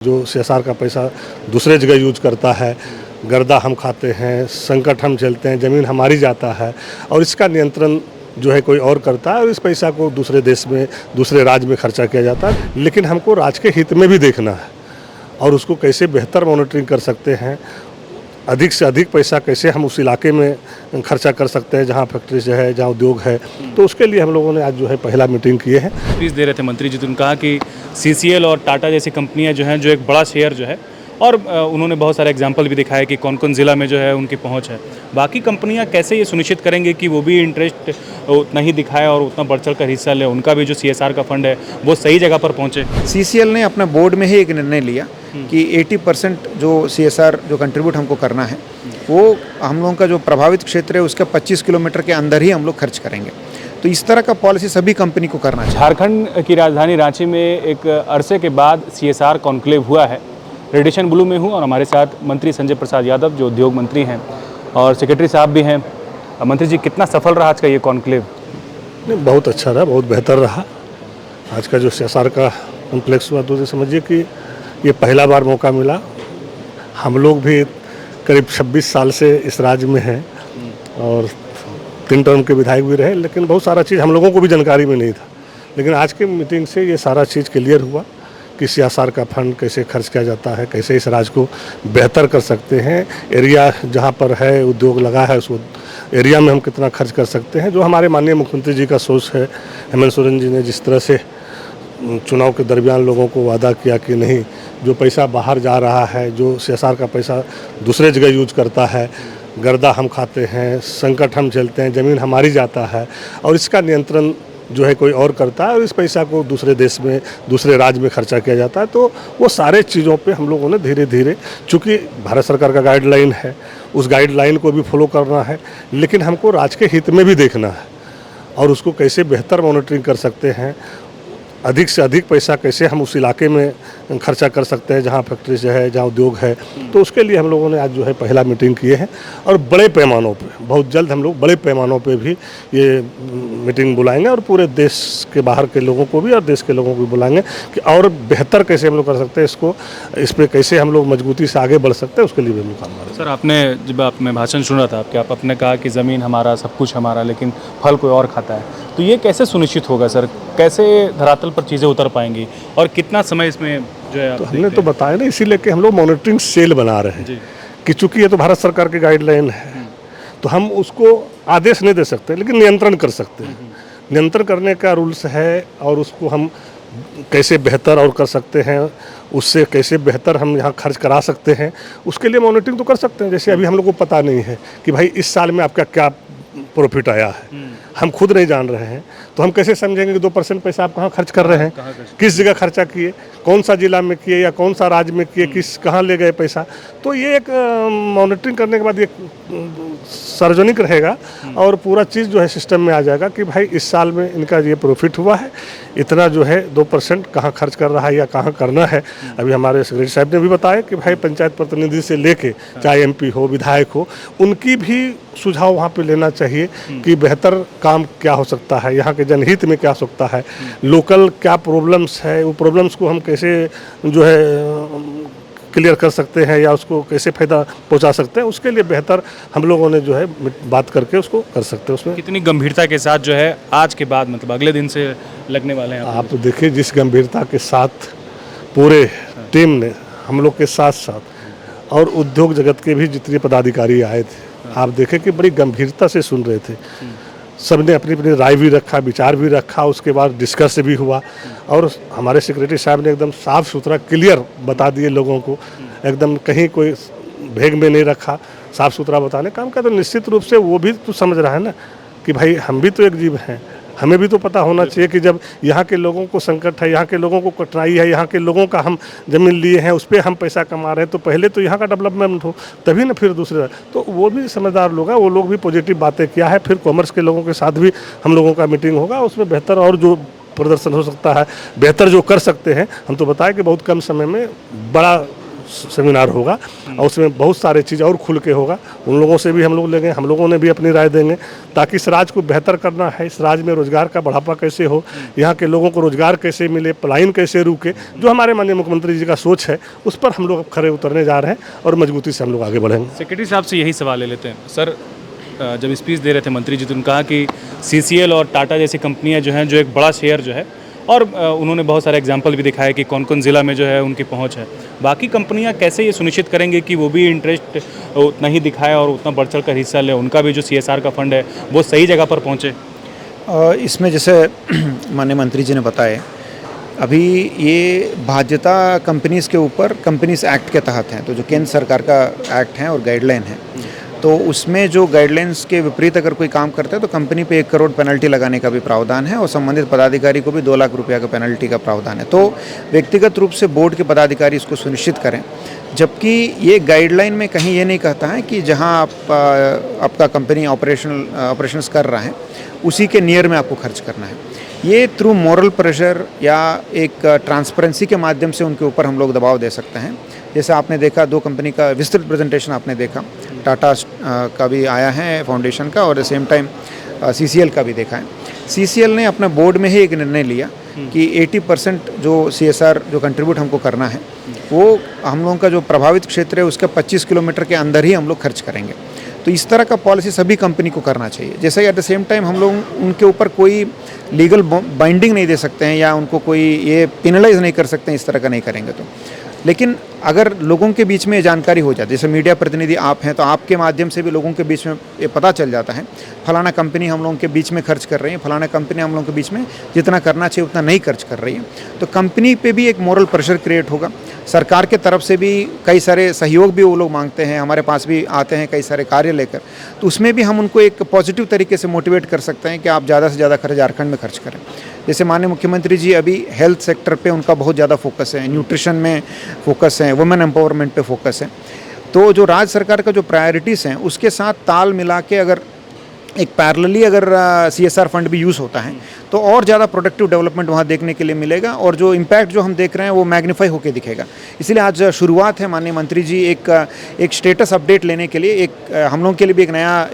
जो सीएसआर का पैसा दूसरे जगह यूज करता है, गर्दा हम खाते हैं, संकट हम झेलते हैं, ज़मीन हमारी जाता है और इसका नियंत्रण जो है कोई और करता है और इस पैसा को दूसरे देश में, दूसरे राज्य में खर्चा किया जाता है। लेकिन हमको राज्य के हित में भी देखना है और उसको कैसे बेहतर मॉनिटरिंग कर सकते हैं, अधिक से अधिक पैसा कैसे हम उस इलाके में खर्चा कर सकते हैं जहाँ फैक्ट्री जो है, जहाँ उद्योग है। तो उसके लिए हम लोगों ने आज जो है पहला मीटिंग किए हैं। फीस दे रहे थे मंत्री जी, तो उन्होंने कहा कि सीसीएल और टाटा जैसी कंपनियां जो हैं, जो एक बड़ा शेयर जो है, और उन्होंने बहुत सारे एग्जांपल भी दिखाए कि कौन कौन ज़िला में जो है उनकी पहुंच है। बाकी कंपनियां कैसे ये सुनिश्चित करेंगे कि वो भी इंटरेस्ट उतना ही दिखाए और उतना बढ़ चढ़ कर हिस्सा ले, उनका भी जो सीएसआर का फंड है वो सही जगह पर पहुंचे। सीसीएल ने अपने बोर्ड में ही एक निर्णय लिया कि 80% जो सीएसआर जो कंट्रीब्यूट हमको करना है वो हम लोगों का जो प्रभावित क्षेत्र है उसके 25 किलोमीटर के अंदर ही हम लोग खर्च करेंगे। तो इस तरह का पॉलिसी सभी कंपनी को करना चाहिए। झारखंड की राजधानी रांची में एक अरसे के बाद सीएसआर कॉन्क्लेव हुआ है। रेडिएशन ब्लू में हूँ और हमारे साथ मंत्री संजय प्रसाद यादव जो उद्योग मंत्री हैं और सेक्रेटरी साहब भी हैं। मंत्री जी, कितना सफल रहा आज का ये कॉन्क्लेव? नहीं, बहुत अच्छा रहा, बहुत बेहतर रहा। आज का जो सीएसआर का कॉम्प्लेक्स हुआ, तो समझिए कि ये पहला बार मौका मिला। हम लोग भी करीब 26 साल से इस राज्य में हैं और 3 टर्म के विधायक भी रहे, लेकिन बहुत सारा चीज़ हम लोगों को भी जानकारी में नहीं था। लेकिन आज की मीटिंग से ये सारा चीज़ क्लियर हुआ कि सीएसआर का फंड कैसे खर्च किया जाता है, कैसे इस राज्य को बेहतर कर सकते हैं, एरिया जहाँ पर है उद्योग लगा है उस एरिया में हम कितना खर्च कर सकते हैं। जो हमारे माननीय मुख्यमंत्री जी का सोच है, हेमंत सोरेन जी ने जिस तरह से चुनाव के दरमियान लोगों को वादा किया कि नहीं, जो पैसा बाहर जा रहा है, जो सीएसआर का पैसा दूसरे जगह यूज करता है, गर्दा हम खाते हैं, संकट हम झेलते हैं, ज़मीन हमारी जाता है और इसका नियंत्रण जो है कोई और करता है और इस पैसा को दूसरे देश में, दूसरे राज्य में खर्चा किया जाता है। तो वो सारे चीज़ों पे हम लोगों ने धीरे धीरे, चूँकि भारत सरकार का गाइडलाइन है, उस गाइडलाइन को भी फॉलो करना है, लेकिन हमको राज्य के हित में भी देखना है और उसको कैसे बेहतर मॉनिटरिंग कर सकते हैं, अधिक से अधिक पैसा कैसे हम उस इलाके में खर्चा कर सकते हैं जहाँ फैक्ट्री जो है, जहाँ उद्योग है। तो उसके लिए हम लोगों ने आज जो है पहला मीटिंग किए हैं और बड़े पैमानों पे, बहुत जल्द हम लोग बड़े पैमानों पे भी ये मीटिंग बुलाएंगे और पूरे देश के बाहर के लोगों को भी और देश के लोगों को भी बुलाएंगे कि और बेहतर कैसे हम लोग कर सकते हैं इसको, इस पर कैसे हम लोग मजबूती से आगे बढ़ सकते हैं, उसके लिए भी हम लोग काम करेंगे। सर, आपने जब आपने भाषण सुना था आपने कहा कि ज़मीन हमारा, सब कुछ हमारा, लेकिन फल कोई और खाता है। तो ये कैसे सुनिश्चित होगा सर? कैसे धरातल पर चीज़ें उतर पाएंगी और कितना समय इसमें जो है? तो हमने तो बताया ना, इसीलिए कि हम लोग मॉनिटरिंग सेल बना रहे हैं कि चूंकि ये तो भारत सरकार की गाइडलाइन है तो हम उसको आदेश नहीं दे सकते, लेकिन नियंत्रण कर सकते हैं। नियंत्रण करने का रूल्स है और उसको हम कैसे बेहतर और कर सकते हैं, उससे कैसे बेहतर हम यहाँ खर्च करा सकते हैं, उसके लिए मॉनिटरिंग तो कर सकते हैं। जैसे अभी हम लोग को पता नहीं है कि भाई इस साल में आपका क्या प्रॉफिट आया है, हम खुद नहीं जान रहे हैं, तो हम कैसे समझेंगे कि 2% पैसा आप कहाँ खर्च कर रहे हैं, किस जगह खर्चा किए, कौन सा जिला में किए या कौन सा राज्य में किए, किस कहाँ ले गए पैसा। तो ये एक मॉनिटरिंग करने के बाद ये सार्वजनिक रहेगा और पूरा चीज़ जो है सिस्टम में आ जाएगा कि भाई इस साल में इनका ये प्रॉफिट हुआ है, इतना जो है 2% कहाँ खर्च कर रहा है या कहाँ करना है। अभी हमारे सेक्रेटरी साहब ने भी बताया कि भाई पंचायत प्रतिनिधि से लेके चाहे एमपी हो, विधायक हो, उनकी भी सुझाव वहाँ पे लेना चाहिए कि बेहतर काम क्या हो सकता है, यहाँ के जनहित में क्या हो सकता है, लोकल क्या प्रॉब्लम्स है, वो प्रॉब्लम्स को हम कैसे जो है क्लियर कर सकते हैं या उसको कैसे फ़ायदा पहुंचा सकते हैं। उसके लिए बेहतर हम लोगों ने जो है बात करके उसको कर सकते हैं। उसमें कितनी गंभीरता के साथ जो है आज के बाद, मतलब अगले दिन से लगने वाले हैं आप तो देखिए, जिस गंभीरता के साथ पूरे टीम ने हम लोग के साथ साथ और उद्योग जगत के भी जितने पदाधिकारी आए थे, आप देखें कि बड़ी गंभीरता से सुन रहे थे। सबने अपनी अपनी राय भी रखा, विचार भी रखा, उसके बाद डिस्कस भी हुआ और हमारे सेक्रेटरी साहब ने एकदम साफ़ सुथरा क्लियर बता दिए लोगों को, एकदम कहीं कोई भेग में नहीं रखा, साफ़ सुथरा बताने काम का। तो निश्चित रूप से वो भी तो समझ रहा है ना कि भाई हम भी तो एक जीव हैं, हमें भी तो पता होना चाहिए कि जब यहाँ के लोगों को संकट है, यहाँ के लोगों को कठिनाई है, यहाँ के लोगों का हम ज़मीन लिए हैं, उस पर हम पैसा कमा रहे हैं, तो पहले तो यहाँ का डेवलपमेंट हो तभी ना फिर दूसरे। तो वो भी समझदार लोग हैं, वो लोग भी पॉजिटिव बातें किया है। फिर कॉमर्स के लोगों के साथ भी हम लोगों का मीटिंग होगा, उसमें बेहतर और जो प्रदर्शन हो सकता है, बेहतर जो कर सकते हैं, हम तो बताएं कि बहुत कम समय में बड़ा सेमिनार होगा और उसमें बहुत सारे चीज़ और खुल के होगा। उन लोगों से भी हम लोग लेंगे, हम लोगों ने भी अपनी राय देंगे ताकि इस राज्य को बेहतर करना है। इस राज्य में रोजगार का बढ़ावा कैसे हो, यहाँ के लोगों को रोजगार कैसे मिले, पलायन कैसे रुके, जो हमारे माननीय मुख्यमंत्री जी का सोच है उस पर हम लोग अब खरे उतरने जा रहे हैं और मजबूती से हम लोग आगे बढ़ेंगे। सेक्रेटरी साहब से यही सवाल ले लेते हैं सर। जब स्पीच दे रहे थे मंत्री जी तो उन्होंने कहा कि CCL और टाटा जैसी कंपनियां जो हैं, जो एक बड़ा शेयर जो है, और उन्होंने बहुत सारे एग्जाम्पल भी दिखाए कि कौन कौन ज़िला में जो है उनकी पहुंच है। बाकी कंपनियां कैसे ये सुनिश्चित करेंगे कि वो भी इंटरेस्ट उतना ही दिखाए और उतना बढ़ चढ़ कर हिस्सा ले, उनका भी जो CSR का फंड है वो सही जगह पर पहुँचे? इसमें जैसे माननीय मंत्री जी ने बताया, अभी ये बाध्यता कंपनीज़ के ऊपर कंपनीज एक्ट के तहत हैं, तो जो केंद्र सरकार का एक्ट है और गाइडलाइन है, तो उसमें जो गाइडलाइंस के विपरीत अगर कोई काम करता है तो कंपनी पे 1 करोड़ पेनल्टी लगाने का भी प्रावधान है और संबंधित पदाधिकारी को भी 2 लाख रुपया का पेनल्टी का प्रावधान है। तो व्यक्तिगत रूप से बोर्ड के पदाधिकारी इसको सुनिश्चित करें, जबकि ये गाइडलाइन में कहीं ये नहीं कहता है कि जहां आपका कंपनी ऑपरेशंस कर रहा है उसी के नियर में आपको खर्च करना है। ये थ्रू मॉरल प्रेशर या एक ट्रांसपेरेंसी के माध्यम से उनके ऊपर हम लोग दबाव दे सकते हैं। जैसे आपने देखा 2 कंपनी का विस्तृत प्रेजेंटेशन आपने देखा, टाटा का भी आया है फाउंडेशन का, और at the same time CCL का भी देखा है। CCL ने अपने बोर्ड में ही एक निर्णय लिया कि 80% जो CSR जो कंट्रीब्यूट हमको करना है वो हम लोगों का जो प्रभावित क्षेत्र है उसके 25 किलोमीटर के अंदर ही हम लोग खर्च करेंगे। तो इस तरह का पॉलिसी सभी कंपनी को करना चाहिए। जैसे एट द सेम टाइम हम लोग उनके ऊपर कोई लीगल बाइंडिंग नहीं दे सकते हैं या उनको कोई ये पेनलाइज नहीं कर सकते हैं, इस तरह का नहीं करेंगे तो। लेकिन अगर लोगों के बीच में ये जानकारी हो जाती है, जैसे मीडिया प्रतिनिधि आप हैं तो आपके माध्यम से भी लोगों के बीच में ये पता चल जाता है फलाना कंपनी हम लोगों के बीच में खर्च कर रही है, फलाना कंपनी हम लोगों के बीच में जितना करना चाहिए उतना नहीं खर्च कर रही है, तो कंपनी पे भी एक मोरल प्रेशर क्रिएट होगा। सरकार के तरफ से भी कई सारे सहयोग भी वो लोग मांगते हैं, हमारे पास भी आते हैं कई सारे कार्य लेकर, तो उसमें भी हम उनको एक पॉजिटिव तरीके से मोटिवेट कर सकते हैं कि आप ज़्यादा से ज़्यादा खर्च झारखंड में खर्च करें। जैसे माननीय मुख्यमंत्री जी अभी हेल्थ सेक्टर पे उनका बहुत ज़्यादा फोकस है, न्यूट्रिशन में फोकस है, वुमेन एम्पावरमेंट पे फोकस है। तो जो राज्य सरकार का जो प्रायोरिटीज़ हैं उसके साथ ताल मिला के अगर एक पैरेलली अगर CSR फंड भी यूज़ होता है तो और ज़्यादा प्रोडक्टिव डेवलपमेंट वहाँ देखने के लिए मिलेगा और जो इम्पैक्ट जो हम देख रहे हैं वो मैग्नीफाई होकर दिखेगा। इसलिए आज शुरुआत है माननीय मंत्री जी एक स्टेटस अपडेट लेने के लिए, हम लोगों के लिए भी एक नया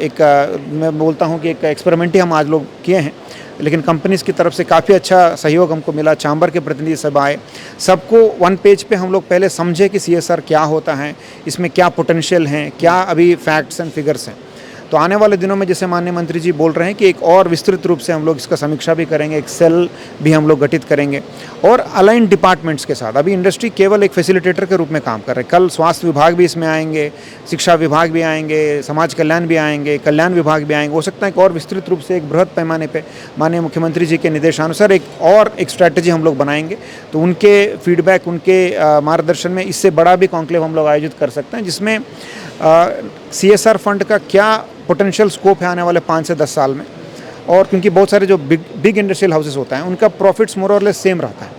मैं बोलता हूँ कि एक एक्सपेरिमेंट ही हम आज लोग किए हैं, लेकिन कंपनीज़ की तरफ से काफ़ी अच्छा सहयोग हमको मिला। चैम्बर के प्रतिनिधि सब आए, सबको 1 पेज पे हम लोग पहले समझे कि CSR क्या होता है, इसमें क्या पोटेंशियल हैं, क्या अभी फैक्ट्स एंड फिगर्स हैं। तो आने वाले दिनों में जैसे माननीय मंत्री जी बोल रहे हैं कि एक और विस्तृत रूप से हम लोग इसका समीक्षा भी करेंगे, एक सेल भी हम लोग गठित करेंगे और अलाइन डिपार्टमेंट्स के साथ। अभी इंडस्ट्री केवल एक फैसिलिटेटर के रूप में काम कर रहे हैं, कल स्वास्थ्य विभाग भी इसमें आएंगे, शिक्षा विभाग भी आएंगे, समाज कल्याण भी आएंगे, कल्याण विभाग भी आएंगे। हो सकता है कि और विस्तृत रूप से एक बृहद पैमाने पर माननीय मुख्यमंत्री जी के निर्देशानुसार एक स्ट्रैटेजी हम लोग बनाएंगे, तो उनके फीडबैक, उनके मार्गदर्शन में इससे बड़ा भी कॉन्क्लेव हम लोग आयोजित कर सकते हैं, जिसमें CSR फंड का क्या पोटेंशियल स्कोप है आने वाले 5 से 10 साल में। और क्योंकि बहुत सारे जो बिग इंडस्ट्रियल हाउसेस होता है उनका प्रॉफिट्स मोर और लेस सेम रहता है,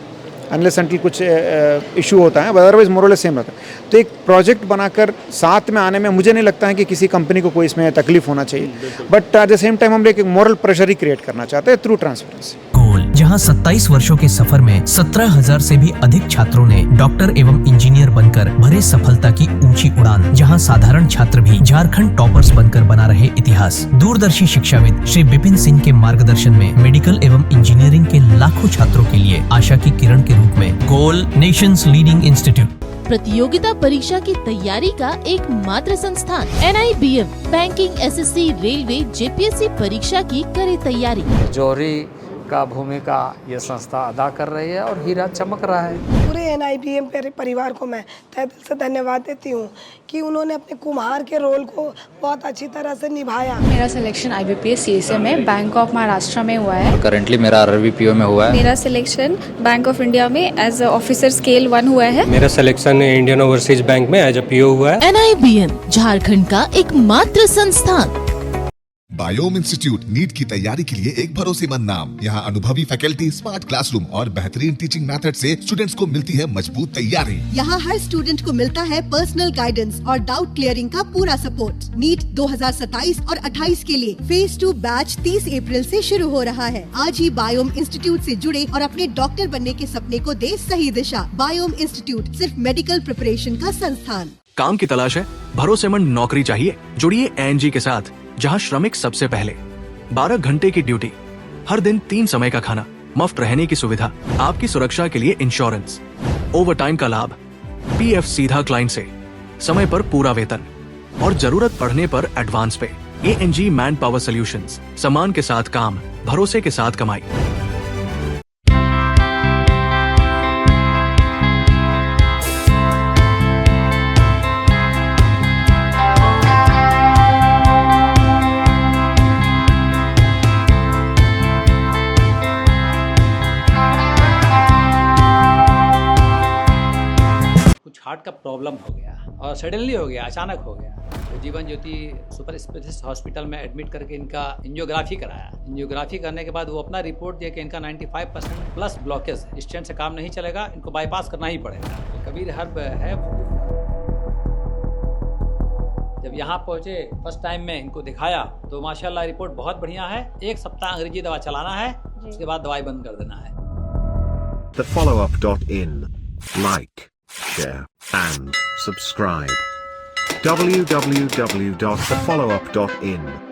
अनलेस अनटिल कुछ इशू होता है, अदरवाइज मोर और लेस सेम रहता है। तो एक प्रोजेक्ट बनाकर साथ में आने में मुझे नहीं लगता है कि किसी कंपनी को कोई इसमें तकलीफ होना चाहिए, but at the same time हम एक मोरल प्रेशर ही क्रिएट करना चाहते हैं थ्रू ट्रांसपेरेंसी। जहां 27 वर्षों के सफर में 17,000 से भी अधिक छात्रों ने डॉक्टर एवं इंजीनियर बनकर भरे सफलता की ऊंची उड़ान, जहां साधारण छात्र भी झारखंड टॉपर्स बनकर बना रहे इतिहास। दूरदर्शी शिक्षाविद श्री विपिन सिंह के मार्गदर्शन में मेडिकल एवं इंजीनियरिंग के लाखों छात्रों के लिए आशा की किरण के रूप में गोल नेशंस लीडिंग इंस्टीट्यूट। प्रतियोगिता परीक्षा की तैयारी का एकमात्र संस्थान NIBM banking, SSC, railway, JPSC परीक्षा की करे तैयारी। जौहरी का भूमिका ये संस्था अदा कर रही है और हीरा चमक रहा है। पूरे NIBM परिवार को मैं तहे दिल से धन्यवाद देती हूँ कि उन्होंने अपने कुम्हार के रोल को बहुत अच्छी तरह से निभाया। मेरा सिलेक्शन IBPS CSA में बैंक ऑफ महाराष्ट्र में हुआ है। करंटली मेरा RRBPO में हुआ है। मेरा सिलेक्शन बैंक ऑफ इंडिया में एज ऑफिसर स्केल 1 हुआ है। मेरा सिलेक्शन इंडियन ओवरसीज बैंक में एज PO हुआ है। NIBM झारखंड का एकमात्र संस्थान। बायोम इंस्टीट्यूट नीट की तैयारी के लिए एक भरोसेमंद नाम। यहाँ अनुभवी फैकल्टी, स्मार्ट क्लासरूम और बेहतरीन टीचिंग मेथड से स्टूडेंट्स को मिलती है मजबूत तैयारी। यहाँ हर स्टूडेंट को मिलता है पर्सनल गाइडेंस और डाउट क्लियरिंग का पूरा सपोर्ट। नीट 2027 और 28 के लिए फेज 2 बैच 30 अप्रैल से शुरू हो रहा है। आज ही बायोम इंस्टीट्यूट से जुड़े और अपने डॉक्टर बनने के सपने को दे सही दिशा। बायोम इंस्टीट्यूट सिर्फ मेडिकल प्रिपरेशन का संस्थान। काम की तलाश है, भरोसेमंद नौकरी चाहिए? जुड़िए ANG के साथ, जहां श्रमिक सबसे पहले। 12 घंटे की ड्यूटी, हर दिन 3 समय का खाना, मुफ्त रहने की सुविधा, आपकी सुरक्षा के लिए इंश्योरेंस, ओवरटाइम का लाभ, PF सीधा क्लाइंट से, समय पर पूरा वेतन और जरूरत पड़ने पर एडवांस पे। ANG मैन पावर सॉल्यूशंस, सम्मान के साथ काम, भरोसे के साथ कमाई। हार्ट का प्रॉब्लम हो गया और सडनली हो गया, अचानक हो गया। तो Jeevan Jyoti super specialist hospital में एडमिट करके इनका एंजियोग्राफी कराया। एंजियोग्राफी करने के बाद वो अपना रिपोर्ट दिया कि इनका 95% प्लस ब्लॉकेज है, स्टेंट से काम नहीं चलेगा, इनको बाईपास करना ही पड़ेगा। तो कबीर हर्ब है। जब यहाँ पहुँचे फर्स्ट टाइम में इनको दिखाया तो माशाल्लाह रिपोर्ट बहुत बढ़िया है। 1 सप्ताह अंग्रेजी दवा चलाना है, उसके बाद दवाई बंद कर देना है। TheFollowUp.in. Like, share and subscribe. www.thefollowup.in